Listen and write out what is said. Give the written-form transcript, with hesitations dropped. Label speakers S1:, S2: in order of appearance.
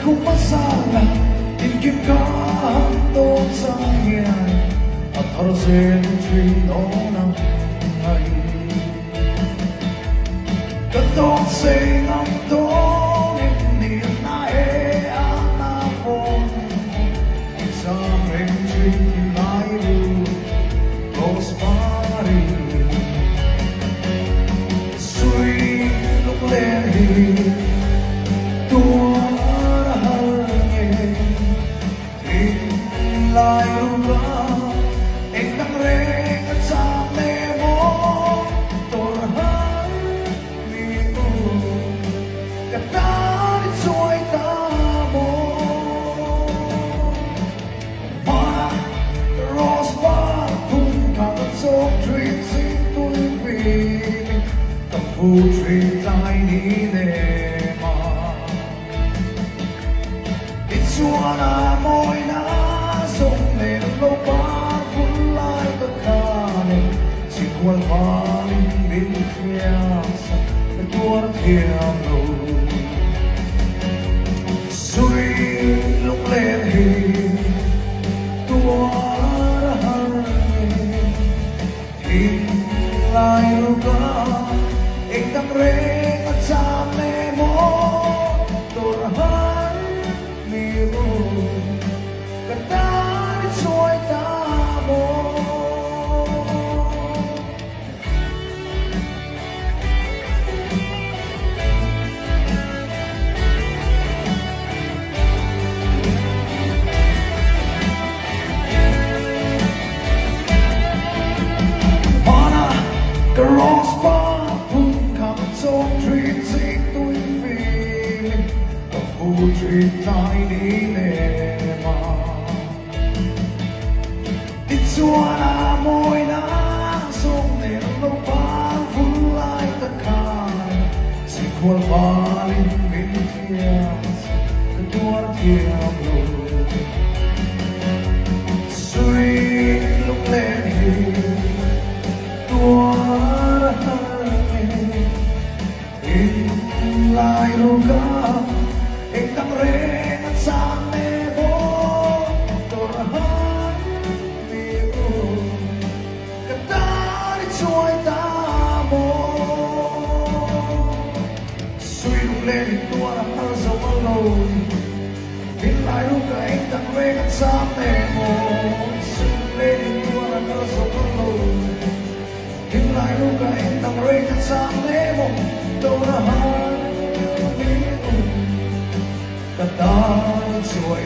S1: kung masala Inkim ka hangtong sa iyan At harasin trino ng ay Katong sing ang tonin Ni na na phong Isang ring kinairu Rosemary Sweet lúc lên hi Tua lại ra anh đang reng ở trong đêm mơ tôi hãy vì cả ta đi trôi ta mơ mà rose bar cùng cả số chuyện gì tôi vì tập phụ chuyện dài đi nè mà ít xua là môi na lên lâu ba phút lại tất cả này chỉ quan valing bên kia sa tua thiam đâu suy lúc lên thì tua thì lại lâu cả anh đang reng ở trong đêm mơ tôi hãy mi trôi ta mơ Mana cái rose bar cùng cảm xúc chuyện gì tôi feeling tập phụ chuyện dài đi nè mà Suara môi na sông nền lâu ba phút lại tất cả chỉ quan valing bên kia cái tua thiam đâu suy lúc lên thì tua in lại lâu cả anh đang reng sang nè bố tôi trôi ta mơ suy lúc lên thì tua là thơ dấu mơ lâu biết lại lúc anh đang về gần xa mẹ mồ suy lúc lên thì tua là thơ dấu mơ lâu biết lại lúc anh đang về gần xa mẹ mồ đâu là hai biết cả ta trôi